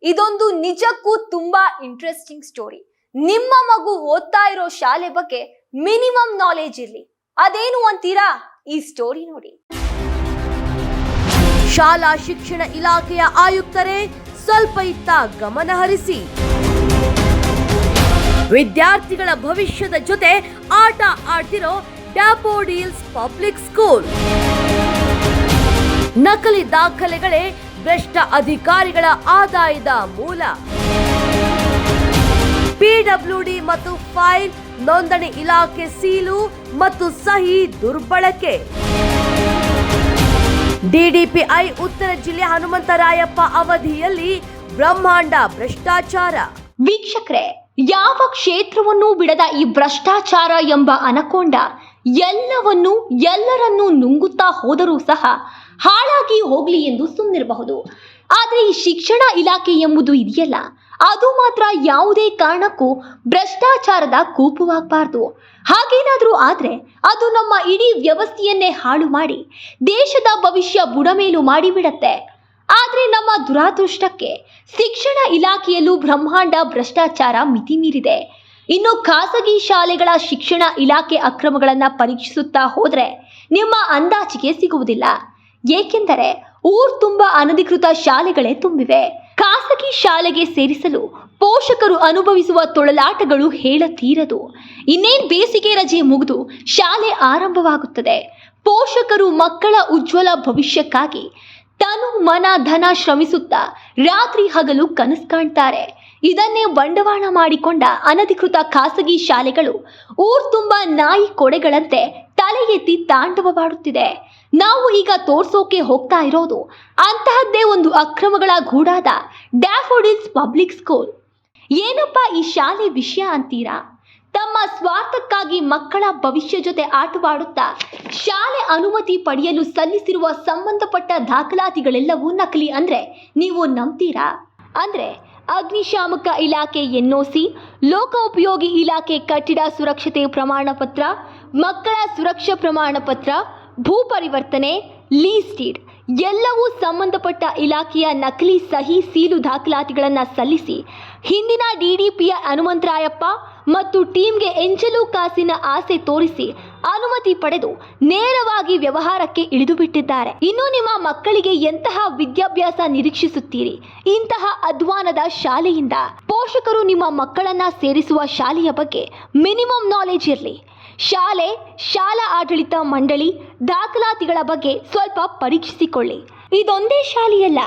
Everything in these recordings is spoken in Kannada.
ಇದೊಂದು ನಿಜಕ್ಕೂ ತುಂಬಾ ಇಂಟ್ರೆಸ್ಟಿಂಗ್ ಸ್ಟೋರಿ. ನಿಮ್ಮ ಮಗು ಓದ್ತಾ ಇರೋ ಶಾಲೆ ಬಗ್ಗೆ ಮಿನಿಮಮ್ ನಾಲೆಜ್ ಇರ್ಲಿ. ಅದೇನು ಅಂತೀರಾ? ಈ ಸ್ಟೋರಿ ನೋಡಿ. ಶಾಲಾ ಶಿಕ್ಷಣ ಇಲಾಖೆಯ ಆಯುಕ್ತರೇ ಸ್ವಲ್ಪ ಇತ್ತ ಗಮನ ಹರಿಸಿ. ವಿದ್ಯಾರ್ಥಿಗಳ ಭವಿಷ್ಯದ ಜೊತೆ ಆಟ ಆಡ್ತಿರೋ ಡ್ಯಾಫೋಡಿಲ್ಸ್ ಪಬ್ಲಿಕ್ ಸ್ಕೂಲ್. ನಕಲಿ ದಾಖಲೆಗಳೇ ಭ್ರಷ್ಟ ಅಧಿಕಾರಿಗಳ ಆದಾಯದ ಮೂಲ. ಪಿಡಬ್ಲ್ಯೂಡಿ ಮತ್ತು ಫೈಲ್ ನೋಂದಣಿ ಇಲಾಖೆ ಸೀಲು ಮತ್ತು ಸಹಿ ದುರ್ಬಳಕೆ. ಡಿಡಿಪಿಐ ಉತ್ತರ ಜಿಲ್ಲೆ ಹನುಮಂತರಾಯಪ್ಪ ಅವಧಿಯಲ್ಲಿ ಬ್ರಹ್ಮಾಂಡ ಭ್ರಷ್ಟಾಚಾರ. ವೀಕ್ಷಕರೇ, ಯಾವ ಕ್ಷೇತ್ರವನ್ನೂ ಬಿಡದ ಈ ಭ್ರಷ್ಟಾಚಾರ ಎಂಬ ಅನಕೊಂಡ ಎಲ್ಲರನ್ನೂ ನುಂಗುತ್ತಾ ಹೋದರೂ ಸಹ ಹಾಳಾಗಿ ಹೋಗ್ಲಿ ಎಂದು ಸುಮ್ಮನಿರಬಹುದು. ಆದರೆ ಈ ಶಿಕ್ಷಣ ಇಲಾಖೆ ಎಂಬುದು ಇದೆಯಲ್ಲ, ಅದು ಮಾತ್ರ ಯಾವುದೇ ಕಾರಣಕ್ಕೂ ಭ್ರಷ್ಟಾಚಾರದ ಕೂಪವಾಗಬಾರ್ದು. ಹಾಗೇನಾದರೂ ಆದರೆ ಅದು ನಮ್ಮ ಇಡೀ ವ್ಯವಸ್ಥೆಯನ್ನೇ ಹಾಳು ಮಾಡಿ ದೇಶದ ಭವಿಷ್ಯ ಬುಡಮೇಲು ಮಾಡಿಬಿಡತ್ತೆ. ಆದರೆ ನಮ್ಮ ದುರಾದೃಷ್ಟಕ್ಕೆ ಶಿಕ್ಷಣ ಇಲಾಖೆಯಲ್ಲೂ ಬ್ರಹ್ಮಾಂಡ ಭ್ರಷ್ಟಾಚಾರ ಮಿತಿ ಮೀರಿದೆ. ಇನ್ನು ಖಾಸಗಿ ಶಾಲೆಗಳ ಶಿಕ್ಷಣ ಇಲಾಖೆ ಅಕ್ರಮಗಳನ್ನು ಪರೀಕ್ಷಿಸುತ್ತಾ ಹೋದರೆ ನಿಮ್ಮ ಅಂದಾಜಿಗೆ ಸಿಗುವುದಿಲ್ಲ. ಏಕೆಂದರೆ ಊರು ತುಂಬ ಅನಧಿಕೃತ ಶಾಲೆಗಳೇ ತುಂಬಿವೆ. ಖಾಸಗಿ ಶಾಲೆಗೆ ಸೇರಿಸಲು ಪೋಷಕರು ಅನುಭವಿಸುವ ತೊಳಲಾಟಗಳು ಹೇಳತೀರದು. ಇನ್ನೇನು ಬೇಸಿಗೆ ರಜೆ ಮುಗಿದು ಶಾಲೆ ಆರಂಭವಾಗುತ್ತದೆ. ಪೋಷಕರು ಮಕ್ಕಳ ಉಜ್ವಲ ಭವಿಷ್ಯಕ್ಕಾಗಿ ತನು ಮನ ಧನ ಶ್ರಮಿಸುತ್ತಾ ರಾತ್ರಿ ಹಗಲು ಕನಸು ಕಾಣ್ತಾರೆ. ಇದನ್ನೇ ಬಂಡವಾಳ ಮಾಡಿಕೊಂಡ ಅನಧಿಕೃತ ಖಾಸಗಿ ಶಾಲೆಗಳು ಊರು ತುಂಬ ನಾಯಿ ಕೊಡೆಗಳಂತೆ ತಲೆ ಎತ್ತಿ ತಾಂಡವವಾಡುತ್ತಿದೆ. ನಾವು ಈಗ ತೋರ್ಸೋಕೆ ಹೋಗ್ತಾ ಇರೋದು ಅಂತಹದ್ದೇ ಒಂದು ಅಕ್ರಮಗಳ ಗೂಡಾದ ಡ್ಯಾಫೋಡಿಲ್ಸ್ ಪಬ್ಲಿಕ್ ಸ್ಕೂಲ್. ಏನಪ್ಪಾ ಈ ಶಾಲೆ ವಿಷಯ ಅಂತೀರಾ? ತಮ್ಮ ಸ್ವಾರ್ಥಕ್ಕಾಗಿ ಮಕ್ಕಳ ಭವಿಷ್ಯ ಜೊತೆ ಆಟವಾಡುತ್ತಾ ಶಾಲೆ ಅನುಮತಿ ಪಡೆಯಲು ಸಲ್ಲಿಸಿರುವ ಸಂಬಂಧಪಟ್ಟ ದಾಖಲಾತಿಗಳೆಲ್ಲವೂ ನಕಲಿ ಅಂದ್ರೆ ನೀವು ನಂಬ್ತೀರಾ? ಅಂದ್ರೆ ಅಗ್ನಿಶಾಮಕ ಇಲಾಖೆ ಎನ್ಒಸಿ, ಲೋಕೋಪಯೋಗಿ ಇಲಾಖೆ ಕಟ್ಟಡ ಸುರಕ್ಷತೆ ಪ್ರಮಾಣ ಪತ್ರ, ಮಕ್ಕಳ ಸುರಕ್ಷಾ ಪ್ರಮಾಣ ಪತ್ರ, ಭೂ ಪರಿವರ್ತನೆ, ಲೀಸ್ ಡೀಡ್ ಎಲ್ಲವೂ ಸಂಬಂಧಪಟ್ಟ ಇಲಾಖೆಯ ನಕಲಿ ಸಹಿ ಸೀಲು ದಾಖಲಾತಿಗಳನ್ನು ಸಲ್ಲಿಸಿ ಹಿಂದಿನ ಡಿಡಿಪಿಯ ಹನುಮಂತರಾಯಪ್ಪ ಮತ್ತು ಟೀಮ್ಗೆ ಎಂಚಲು ಕಾಸಿನ ಆಸೆ ತೋರಿಸಿ ಅನುಮತಿ ಪಡೆದು ನೇರವಾಗಿ ವ್ಯವಹಾರಕ್ಕೆ ಇಳಿದು ಬಿಟ್ಟಿದ್ದಾರೆ. ಇನ್ನು ನಿಮ್ಮ ಮಕ್ಕಳಿಗೆ ಎಂತಹ ವಿದ್ಯಾಭ್ಯಾಸ ನಿರೀಕ್ಷಿಸುತ್ತೀರಿ ಇಂತಹ ಅಧ್ವಾನದ ಶಾಲೆಯಿಂದ? ಪೋಷಕರು ನಿಮ್ಮ ಮಕ್ಕಳನ್ನ ಸೇರಿಸುವ ಶಾಲೆಯ ಬಗ್ಗೆ ಮಿನಿಮಮ್ ನಾಲೆಜ್ ಇರಲಿ. ಶಾಲಾ ಆಡಳಿತ ಮಂಡಳಿ ದಾಖಲಾತಿಗಳ ಬಗ್ಗೆ ಸ್ವಲ್ಪ ಪರೀಕ್ಷಿಸಿಕೊಳ್ಳಿ. ಇದೊಂದೇ ಶಾಲೆಯಲ್ಲ,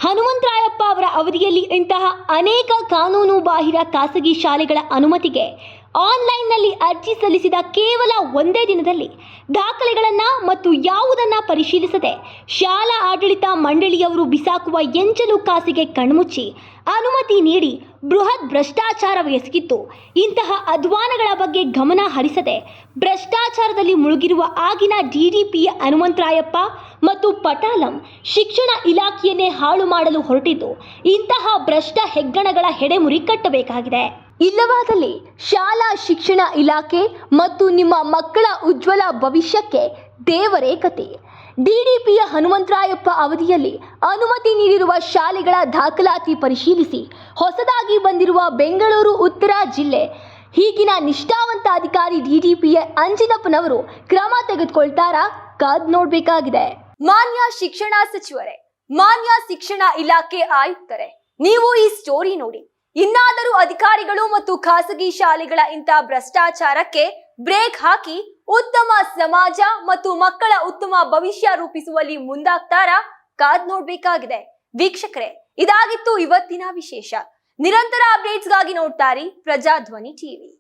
ಹನುಮಂತರಾಯಪ್ಪ ಅವರ ಅವಧಿಯಲ್ಲಿ ಇಂತಹ ಅನೇಕ ಕಾನೂನು ಬಾಹಿರ ಖಾಸಗಿ ಶಾಲೆಗಳ ಅನುಮತಿಗೆ ಆನ್ಲೈನ್ನಲ್ಲಿ ಅರ್ಜಿ ಸಲ್ಲಿಸಿದ ಕೇವಲ ಒಂದೇ ದಿನದಲ್ಲಿ ದಾಖಲೆಗಳನ್ನು ಮತ್ತು ಯಾವುದನ್ನು ಪರಿಶೀಲಿಸದೆ ಶಾಲಾ ಆಡಳಿತ ಮಂಡಳಿಯವರು ಬಿಸಾಕುವ ಎಂಚಲು ಕಾಸಿಗೆ ಕಣ್ಮುಚ್ಚಿ ಅನುಮತಿ ನೀಡಿ ಬೃಹತ್ ಭ್ರಷ್ಟಾಚಾರವೆಸಗಿತ್ತು. ಇಂತಹ ಅಧ್ವಾನಗಳ ಬಗ್ಗೆ ಗಮನ ಹರಿಸದೆ ಭ್ರಷ್ಟಾಚಾರದಲ್ಲಿ ಮುಳುಗಿರುವ ಆಗಿನ ಡಿಡಿಪಿಯ ಹನುಮಂತರಾಯಪ್ಪ ಮತ್ತು ಪಟಾಲಂ ಶಿಕ್ಷಣ ಇಲಾಖೆಯನ್ನೇ ಹಾಳು ಮಾಡಲು ಹೊರಟಿದ್ದು ಇಂತಹ ಭ್ರಷ್ಟ ಹೆಗ್ಗಣಗಳ ಹೆಡೆಮುರಿ ಕಟ್ಟಬೇಕಾಗಿದೆ. ಇಲ್ಲವಾದಲ್ಲಿ ಶಾಲಾ ಶಿಕ್ಷಣ ಇಲಾಖೆ ಮತ್ತು ನಿಮ್ಮ ಮಕ್ಕಳ ಉಜ್ವಲ ಭವಿಷ್ಯಕ್ಕೆ ದೇವರೇ ಕತೆ. ಡಿಡಿಪಿಯ ಹನುಮಂತರಾಯಪ್ಪ ಅವಧಿಯಲ್ಲಿ ಅನುಮತಿ ನೀಡಿರುವ ಶಾಲೆಗಳ ದಾಖಲಾತಿ ಪರಿಶೀಲಿಸಿ ಹೊಸದಾಗಿ ಬಂದಿರುವ ಬೆಂಗಳೂರು ಉತ್ತರ ಜಿಲ್ಲೆ ಹೀಗಿನ ನಿಷ್ಠಾವಂತ ಅಧಿಕಾರಿ ಡಿಡಿಪಿಯ ಅಂಜಿನಪ್ಪನವರು ಕ್ರಮ ತೆಗೆದುಕೊಳ್ತಾರಾ? ಕಾದ್ ನೋಡಬೇಕಾಗಿದೆ. ಮಾನ್ಯ ಶಿಕ್ಷಣ ಸಚಿವರೇ, ಮಾನ್ಯ ಶಿಕ್ಷಣ ಇಲಾಖೆ ಆಯುಕ್ತರೇ, ನೀವು ಈ ಸ್ಟೋರಿ ನೋಡಿ. ಇನ್ನಾದರೂ ಅಧಿಕಾರಿಗಳು ಮತ್ತು ಖಾಸಗಿ ಶಾಲೆಗಳ ಇಂಥ ಭ್ರಷ್ಟಾಚಾರಕ್ಕೆ ಬ್ರೇಕ್ ಹಾಕಿ ಉತ್ತಮ ಸಮಾಜ ಮತ್ತು ಮಕ್ಕಳ ಉತ್ತಮ ಭವಿಷ್ಯ ರೂಪಿಸುವಲ್ಲಿ ಮುಂದಾಗ್ತಾರಾ? ಕಾದ್ ನೋಡ್ಬೇಕಾಗಿದೆ. ವೀಕ್ಷಕರೇ, ಇದಾಗಿತ್ತು ಇವತ್ತಿನ ವಿಶೇಷ. ನಿರಂತರ ಅಪ್ಡೇಟ್ಸ್ಗಾಗಿ ನೋಡ್ತಾರಿ ಪ್ರಜಾಧ್ವನಿ ಟಿವಿ.